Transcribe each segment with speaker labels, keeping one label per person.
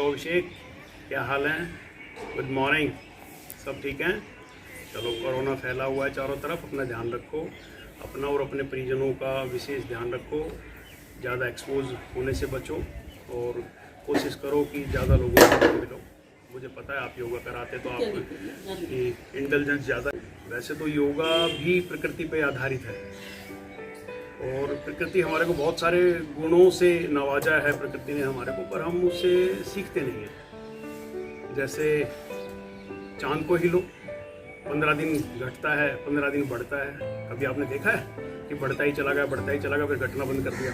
Speaker 1: अभिषेक, क्या हाल है? Good morning. सब ठीक हैं? चलो, कोरोना फैला हुआ है चारों तरफ, अपना ध्यान रखो, अपना और अपने परिजनों का विशेष ध्यान रखो, ज़्यादा एक्सपोज होने से बचो और कोशिश करो कि ज़्यादा लोगों से मिलो। मुझे पता है आप योगा कराते तो आप इंटेलिजेंस ज़्यादा। वैसे तो योगा भी प्रकृति पे आधारित है और प्रकृति हमारे को बहुत सारे गुणों से नवाजा है प्रकृति ने हमारे को, पर हम उससे सीखते नहीं हैं। जैसे चांद को ही लो, 15 दिन घटता है, 15 दिन बढ़ता है। कभी आपने देखा है कि बढ़ता ही चला गया फिर घटना बंद कर दिया?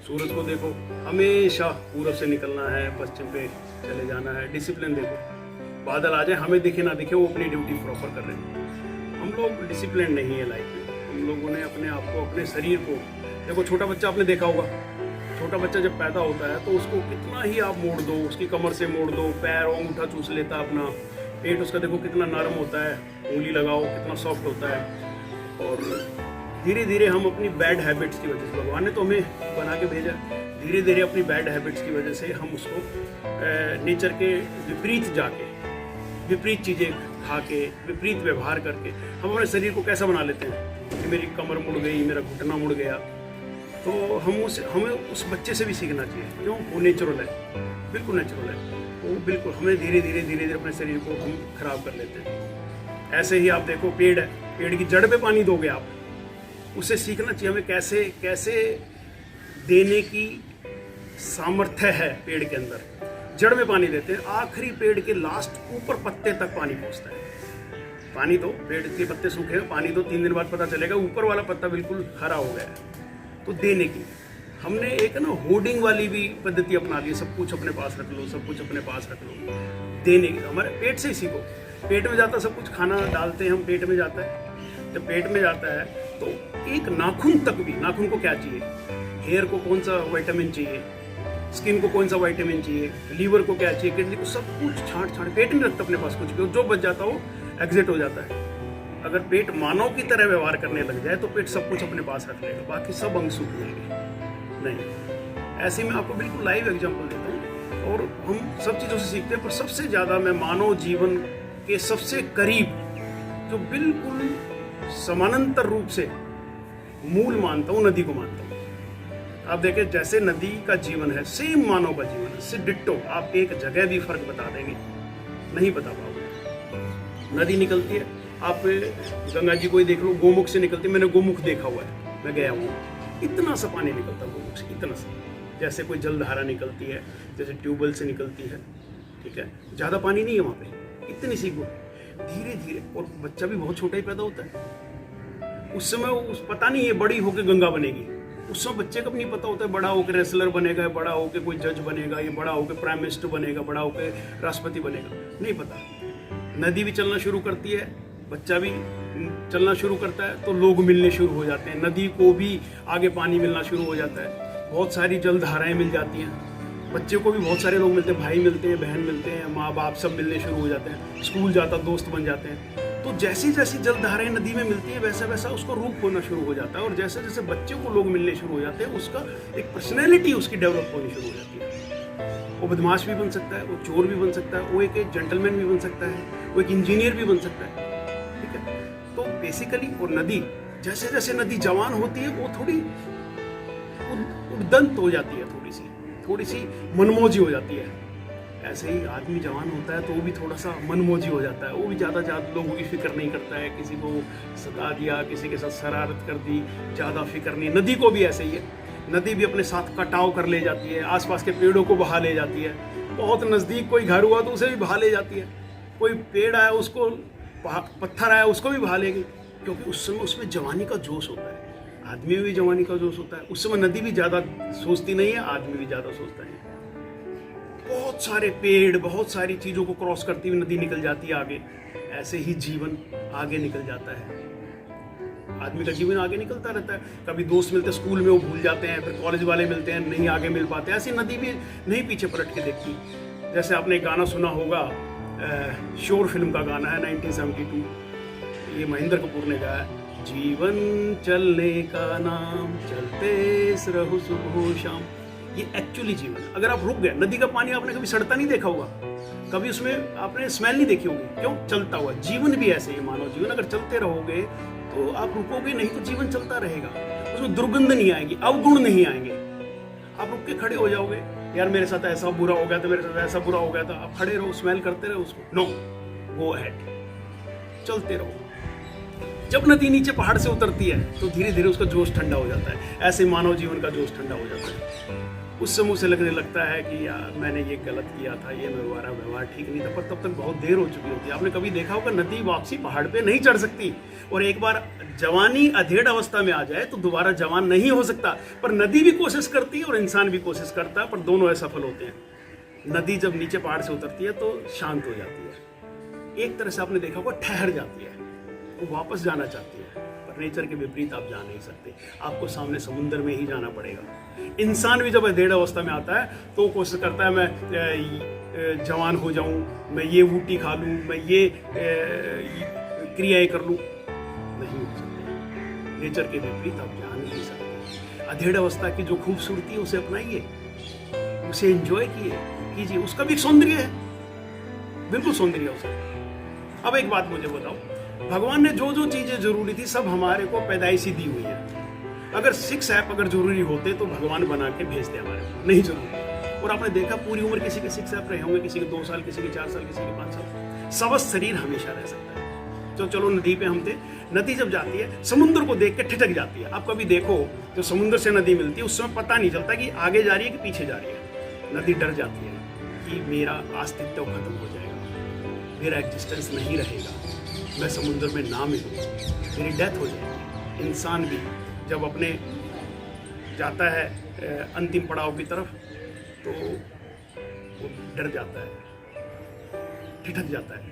Speaker 1: सूरज को देखो, हमेशा पूरब से निकलना है, पश्चिम पे चले जाना है। डिसिप्लिन देखो, बादल आ जाए, हमें दिखे ना दिखे, वो अपनी ड्यूटी प्रॉपर कर रहे हैं। हम लोग डिसिप्लिन नहीं है लाइफ में। हम लोगों ने अपने आप को, अपने शरीर को देखो, छोटा बच्चा आपने देखा होगा, छोटा बच्चा जब पैदा होता है तो उसको कितना ही आप मोड़ दो, उसकी कमर से मोड़ दो, पैर अंगूठा चूस लेता है अपना, पेट उसका देखो कितना नरम होता है, उंगली लगाओ कितना सॉफ्ट होता है। और धीरे धीरे हम अपनी बैड हैबिट्स की वजह से, भगवान ने तो हमें बना के भेजा, धीरे धीरे अपनी बैड हैबिट्स की वजह से हम उसको नेचर के विपरीत जाके, विपरीत चीज़ें खा के, विपरीत व्यवहार करके हम अपने शरीर को कैसा बना लेते हैं कि मेरी कमर मुड़ गई, मेरा घुटना मुड़ गया। तो हमें उस बच्चे से भी सीखना चाहिए। क्यों? वो नेचुरल है, बिल्कुल नेचुरल है वो, बिल्कुल। हमें धीरे धीरे अपने शरीर को हम खराब कर लेते हैं। ऐसे ही आप देखो, पेड़ है, पेड़ की जड़ पे पानी दोगे आप, उससे सीखना चाहिए हमें कैसे कैसे देने की सामर्थ्य है पेड़ के अंदर। जड़ में पानी देते हैं, आखिरी पेड़ के लास्ट ऊपर पत्ते तक पानी पहुंचता है। पानी दो, पेड़ के पत्ते सूखे, पानी दो, 3 दिन बाद पता चलेगा ऊपर वाला पत्ता बिल्कुल हरा हो गया है। तो देने की हमने एक ना होर्डिंग वाली भी पद्धति अपना ली, सब कुछ अपने पास रख लो, सब कुछ अपने पास रख लो। देने की हमारे पेट से ही सीखो। पेट में जाता सब कुछ, खाना डालते हैं हम, पेट में जाता है। जब पेट में जाता है तो एक नाखून तक भी, नाखून को क्या चाहिए, हेयर को कौन सा विटामिन चाहिए, स्किन को कौन सा विटामिन चाहिए, लीवर को क्या चाहिए, किडनी को, सब कुछ छांट पेट नहीं रखता अपने पास कुछ भी। जो बच जाता हो एग्जिट हो जाता है। अगर पेट मानव की तरह व्यवहार करने लग जाए तो पेट सब कुछ अपने पास रख लेगा, बाकी सब अंग सूख जाएंगे। नहीं, ऐसे में आपको बिल्कुल लाइव एग्जांपल देता हूँ। और हम सब चीज़ों से सीखते हैं, पर सबसे ज़्यादा मैं मानव जीवन के सबसे करीब, जो बिल्कुल समानांतर रूप से मूल मानता हूँ, नदी को मानता हूँ। आप देखें, जैसे नदी का जीवन है, सेम मानव का जीवन है, से डिट्टो। आप एक जगह भी फर्क बता देंगे, नहीं बता पाओगे। नदी निकलती है, आप गंगा जी को ही देख लो, गोमुख से निकलती है। मैंने गोमुख देखा हुआ है, मैं गया हूँ, इतना सा पानी निकलता है गोमुख से, इतना सा। जैसे कोई जलधारा निकलती है, जैसे ट्यूबवेल से निकलती है, ठीक है, ज़्यादा पानी नहीं है वहाँ पे, इतनी सी धीरे धीरे। और बच्चा भी बहुत छोटा ही पैदा होता है, उस समय पता नहीं है बड़ी होकर गंगा बनेगी। उस समय बच्चे को नहीं पता होता है बड़ा होकर रेसलर बनेगा, बड़ा होकर कोई जज बनेगा, ये बड़ा होकर प्राइम मिनिस्टर बनेगा, बड़ा होकर राष्ट्रपति बनेगा, नहीं पता। नदी भी चलना शुरू करती है, बच्चा भी चलना शुरू करता है, तो लोग मिलने शुरू हो जाते हैं, नदी को भी आगे पानी मिलना शुरू हो जाता है, बहुत सारी जलधाराएं मिल जाती हैं, बच्चे को भी बहुत सारे लोग मिलते हैं, भाई मिलते हैं, बहन मिलते हैं, माँ बाप सब मिलने शुरू हो जाते हैं, स्कूल जाता दोस्त बन जाते हैं। तो जैसी जैसी जलधाराएं नदी में मिलती है, वैसा वैसा उसको रूप होना शुरू हो जाता है। और जैसे जैसे बच्चे को लोग मिलने शुरू हो जाते हैं, उसका एक पर्सनैलिटी उसकी डेवलप होनी शुरू हो जाती है। वो बदमाश भी बन सकता है, वो चोर भी बन सकता है, वो एक जेंटलमैन भी बन सकता है, वो एक इंजीनियर भी बन सकता है, ठीक है। तो बेसिकली, और नदी, जैसे जैसे नदी जवान होती है, वो थोड़ी उद्दंत हो जाती है, थोड़ी सी मनमोजी हो जाती है। ऐसे ही आदमी जवान होता है तो वो भी थोड़ा सा मनमोजी हो जाता है, वो भी ज़्यादा लोगों की फिक्र नहीं करता है, किसी को सता दिया, किसी के साथ शरारत कर दी, ज़्यादा फिक्र नहीं। नदी को भी ऐसे ही है, नदी भी अपने साथ कटाव कर ले जाती है, आसपास के पेड़ों को बहा ले जाती है, बहुत नज़दीक कोई घर हुआ तो उसे भी बहा ले जाती है, कोई पेड़ आया उसको, पत्थर आया उसको भी बहा लेगी, क्योंकि उस समय उसमें जवानी का जोश होता है। आदमी में भी जवानी का जोश होता है, उस समय नदी भी ज़्यादा सोचती नहीं है, आदमी भी ज़्यादा सोचता है। बहुत सारे पेड़, बहुत सारी चीज़ों को क्रॉस करती हुई नदी निकल जाती है आगे। ऐसे ही जीवन आगे निकल जाता है, आदमी का जीवन आगे निकलता रहता है। कभी दोस्त मिलते हैं स्कूल में, वो भूल जाते हैं, फिर कॉलेज वाले मिलते हैं, नहीं आगे मिल पाते। ऐसी नदी भी नहीं पीछे पलट के देखती। जैसे आपने गाना सुना होगा, शोर फिल्म का गाना है 1972, ये महेंद्र कपूर ने गाया, जीवन चलने का नाम, चलते रहो सुबह शाम। ये एक्चुअली जीवन है। अगर आप रुक गए, नदी का पानी आपने कभी सड़ता नहीं देखा होगा, कभी उसमें आपने स्मेल नहीं देखी होगी, क्यों? चलता हुआ। जीवन भी ऐसे ही, मानव जीवन, अगर चलते रहोगे तो आप रुकोगे नहीं, तो जीवन चलता रहेगा, उसमें दुर्गंध नहीं आएगी, अवगुण नहीं आएंगे। आप रुक के खड़े हो जाओगे, यार मेरे साथ ऐसा बुरा हो गया था, मेरे साथ ऐसा बुरा हो गया था, आप खड़े रहो, स्मेल करते रहो उसको, नो, गो अहेड, चलते रहो। जब नदी नीचे पहाड़ से उतरती है तो धीरे धीरे उसका जोश ठंडा हो जाता है। ऐसे मानव जीवन का जोश ठंडा हो जाता है। उस समय उसे लगने लगता है कि यार मैंने ये गलत किया था, ये मेरा व्यवहार ठीक नहीं था, पर तब तक बहुत देर हो चुकी होती है। आपने कभी देखा होगा नदी वापसी पहाड़ पे नहीं चढ़ सकती, और एक बार जवानी अधेड़ अवस्था में आ जाए तो दोबारा जवान नहीं हो सकता। पर नदी भी कोशिश करती है और इंसान भी कोशिश करता है, पर दोनों असफल होते हैं। नदी जब नीचे पहाड़ से उतरती है तो शांत हो जाती है, एक तरह से आपने देखा होगा ठहर जाती है, वो वापस जाना चाहती है, पर नेचर के विपरीत आप जा नहीं सकते, आपको सामने समुद्र में ही जाना पड़ेगा। इंसान भी जब अधेड़ अवस्था में आता है तो वो कोशिश करता है मैं जवान हो जाऊं, मैं ये बूटी खा लूं, मैं ये क्रियाएं कर लूं, नहीं हो सकते। नेचर के विपरीत आप जा नहीं सकते। अधेड़ अवस्था की जो खूबसूरती है उसे अपनाइए, उसे एंजॉय कीजिए, उसका भी सौंदर्य है, बिल्कुल सौंदर्य है उसका। अब एक बात मुझे बताओ, भगवान ने जो जो चीजें जरूरी थी सब हमारे को पैदाइशी दी हुई है। अगर 6 ऐप अगर जरूरी होते तो भगवान बना के भेजते हमारे को, नहीं जरूरी। और आपने देखा पूरी उम्र किसी के 6 ऐप रहे होंगे, किसी के 2 साल, किसी के 4 साल, किसी के 5 साल। स्वस्थ शरीर हमेशा रह सकता है। तो चलो नदी पे हम थे, नदी जब जाती है समुद्र को देख के ठिठक जाती है। आप कभी देखो जो समुद्र से नदी मिलती है उस समय पता नहीं चलता कि आगे जा रही है कि पीछे जा रही है। नदी डर जाती है कि मेरा अस्तित्व खत्म हो जाएगा, मेरा एग्जिस्टेंस नहीं रहेगा, मैं समुद्र में ना मिलूँ, मेरी डेथ हो जाएगी। इंसान भी जब अपने जाता है अंतिम पड़ाव की तरफ तो वो डर जाता है, ठिठक जाता है,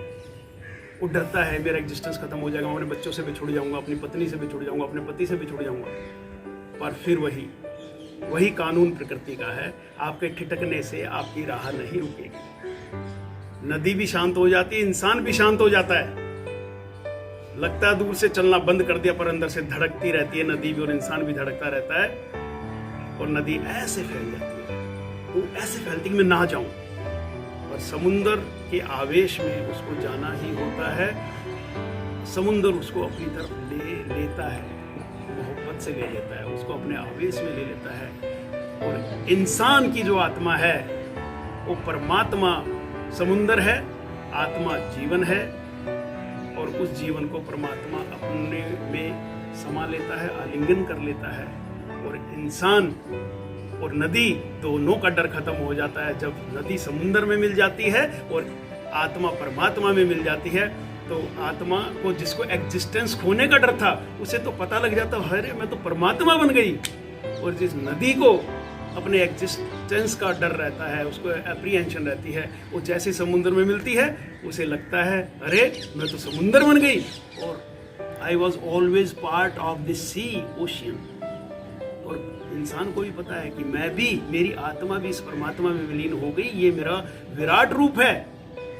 Speaker 1: वो डरता है मेरा एग्जिस्टेंस खत्म हो जाएगा, मैं अपने बच्चों से बिछुड़ जाऊंगा, अपनी पत्नी से बिछुड़ जाऊंगा, अपने पति से बिछुड़ जाऊंगा। पर फिर वही कानून प्रकृति का है, आपके ठिठकने से आपकी राह नहीं रुकेगी। नदी भी शांत हो जाती है, इंसान भी शांत हो जाता है। लगता है दूर से चलना बंद कर दिया, पर अंदर से धड़कती रहती है नदी भी, और इंसान भी धड़कता रहता है। और नदी ऐसे फैल जाती है, वो ऐसे फैलती कि मैं ना जाऊं, और समुंदर के आवेश में उसको जाना ही होता है। समुंदर उसको अपनी तरफ ले लेता है, मोहब्बत से ले लेता है, उसको अपने आवेश में ले लेता है। और इंसान की जो आत्मा है वो परमात्मा समुंदर है, आत्मा जीवन है, और उस जीवन को परमात्मा अपने में समा लेता है, आलिंगन कर लेता है। और इंसान और नदी दोनों का डर खत्म हो जाता है जब नदी समुद्र में मिल जाती है और आत्मा परमात्मा में मिल जाती है। तो आत्मा को, जिसको एग्जिस्टेंस खोने का डर था, उसे तो पता लग जाता है अरे मैं तो परमात्मा बन गई। और जिस नदी को अपने एग्जिस्टेंस का डर रहता है, उसको एप्रीहेंशन रहती है, वो जैसे समुद्र में मिलती है उसे लगता है अरे मैं तो समुद्र बन गई, और I was always part of the sea, ocean. और इंसान को भी पता है कि मैं भी, मेरी आत्मा भी इस परमात्मा में विलीन हो गई, ये मेरा विराट रूप है,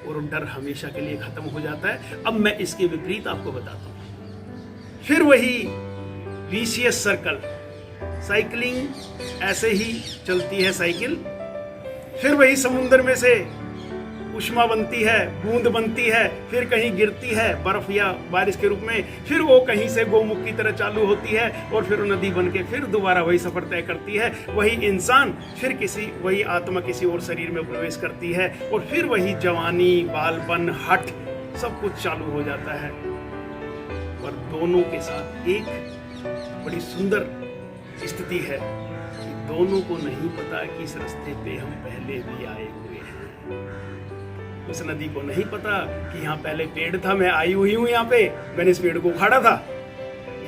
Speaker 1: और डर हमेशा के लिए खत्म हो जाता है। अब मैं इसके विपरीत आपको बताता हूं। फिर वही विशियस सर्कल, साइकिलिंग ऐसे ही चलती है साइकिल। फिर वही समुद्र में से उष्मा बनती है, बूंद बनती है, फिर कहीं गिरती है बर्फ या बारिश के रूप में, फिर वो कहीं से गोमुख की तरह चालू होती है, और फिर नदी बन के फिर दोबारा वही सफर तय करती है। वही इंसान फिर वही आत्मा किसी और शरीर में प्रवेश करती है, और फिर वही जवानी, बालपन, हठ सब कुछ चालू हो जाता है। और दोनों के साथ एक बड़ी सुंदर स्थिति है कि दोनों को नहीं पता कि इस रास्ते पे हम पहले भी आए हुए हैं। उस नदी को नहीं पता कि यहाँ पहले पेड़ था, मैं आई हुई हूँ यहाँ पे, मैंने इस पेड़ को उखाड़ा था,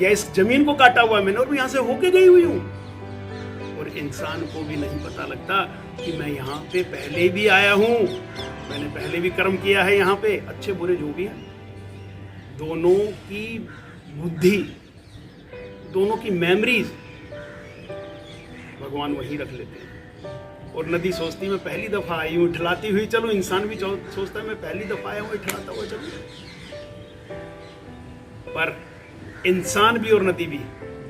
Speaker 1: या इस जमीन को काटा हुआ मैंने और यहाँ से होके गई हुई हूँ। और इंसान को भी नहीं पता लगता कि मैं यहाँ पे पहले भी आया हूँ, मैंने पहले भी कर्म किया है यहाँ पे, अच्छे बुरे जो भी है। दोनों की बुद्धि, दोनों की मेमोरीज भगवान वहीं रख लेते हैं। और नदी सोचती मैं पहली दफा आई हूँ, इठलाती हुई चलो, इंसान भी सोचता है मैं पहली दफा आया हूँ, इठलाता हुआ चलो। पर इंसान भी और नदी भी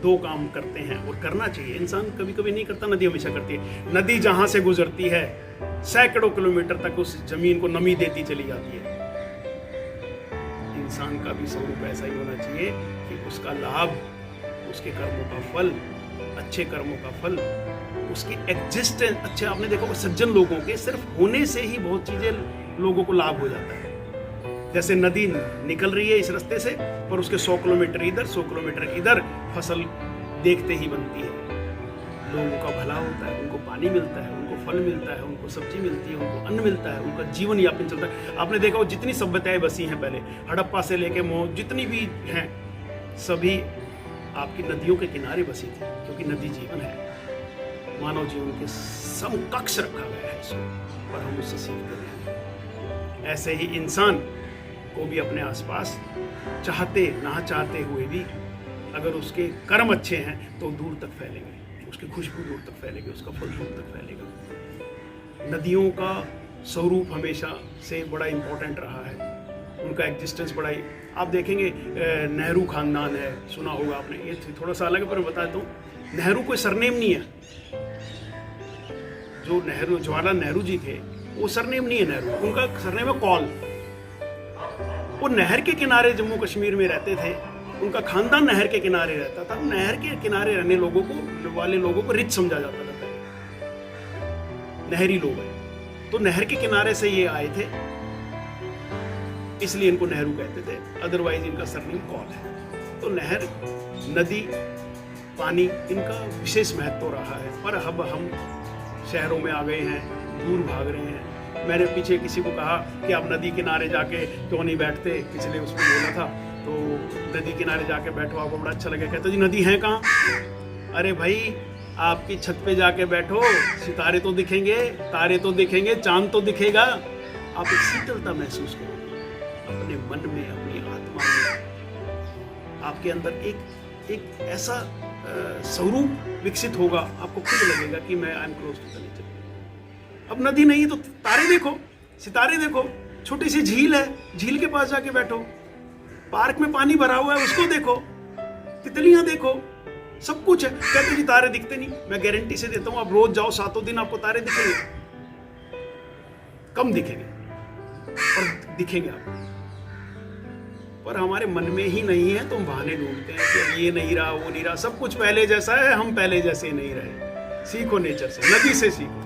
Speaker 1: दो काम करते हैं और करना चाहिए। इंसान कभी कभी नहीं करता, नदी हमेशा करती है। नदी जहां से गुजरती है सैकड़ों किलोमीटर तक उस जमीन को नमी देती चली जाती है। इंसान का भी स्वरूप ऐसा ही होना चाहिए कि उसका लाभ, उसके कर्मों का फल, अच्छे कर्मों का फल, उसकी एग्जिस्टेंस। अच्छे आपने देखा सज्जन लोगों के सिर्फ होने से ही बहुत चीजें लोगों को लाभ हो जाता है। जैसे नदी निकल रही है इस रास्ते से, पर उसके 100 किलोमीटर इधर 100 किलोमीटर इधर फसल देखते ही बनती है। लोगों का भला होता है, उनको पानी मिलता है, उनको फल मिलता है, उनको सब्जी मिलती है, उनको अन्न मिलता है, उनका जीवन यापन चलता है। आपने देखा वो जितनी सभ्यताएं बसी हैं पहले, हड़प्पा से लेके मोह, जितनी भी हैं सभी आपकी नदियों के किनारे बसी थी, क्योंकि नदी जीवन है। मानव जीवन के समकक्ष रखा गया है इसको, पर हम उससे सीखते हैं। ऐसे ही इंसान को भी अपने आसपास चाहते ना चाहते हुए भी अगर उसके कर्म अच्छे हैं तो दूर तक फैलेंगे, उसकी खुशबू दूर तक फैलेगी, उसका फल दूर तक फैलेगा। नदियों का स्वरूप हमेशा से बड़ा इम्पोर्टेंट रहा है, उनका एग्जिस्टेंस बड़ा ही। आप देखेंगे नेहरू खानदान है, सुना होगा आपने, ये थोड़ा सा अलग है पर बता देता हूँ। नेहरू कोई सरनेम नहीं है। जो नेहरू, जवाहरलाल नेहरू जी थे, वो सरनेम नहीं है नेहरू, उनका सरनेम है कौल। वो नहर के किनारे जम्मू कश्मीर में रहते थे, उनका खानदान नहर के किनारे रहता था। नहर के किनारे रहने वाले लोगों को रिच समझा जाता था, नहरी लोग हैं। तो नहर के किनारे से ये आए थे, इसलिए इनको नेहरू कहते थे, अदरवाइज इनका सरनेम कौल है। तो नहर, नदी, पानी, इनका विशेष महत्व रहा है। पर अब हम शहरों में आ गए हैं, दूर भाग रहे हैं। मैंने पीछे किसी को कहा कि आप नदी किनारे जाके क्यों नहीं बैठते, पिछले उसमें बोला था, तो नदी किनारे जाके बैठो, आपको बड़ा अच्छा लगेगा। कहते जी नदी है कहाँ? अरे भाई आपकी छत पे जाके बैठो, सितारे तो दिखेंगे, तारे तो दिखेंगे, चांद तो दिखेगा। आप एक शीतलता महसूस करोगे अपने मन में, अपनी आत्मा में। आपके अंदर एक ऐसा स्वरूप विकसित होगा, आपको खुद लगेगा कि मैं I am close to the nature. अब नदी नहीं तो तारे देखो, सितारे देखो, छोटी सी झील है, झील के पास जाके बैठो, पार्क में पानी भरा हुआ है उसको देखो, तितलियां देखो, सब कुछ है। कहते जी तारे दिखते नहीं, मैं गारंटी से देता हूं आप रोज जाओ 7 दिन आपको तारे दिखेंगे, कम दिखेंगे और दिखेंगे आपको। पर हमारे मन में ही नहीं है तो हम बहाने ढूंढते हैं कि अब ये नहीं रहा, वो नहीं रहा, सब कुछ पहले जैसा है, हम पहले जैसे नहीं रहे। सीखो नेचर से, नदी से सीखो।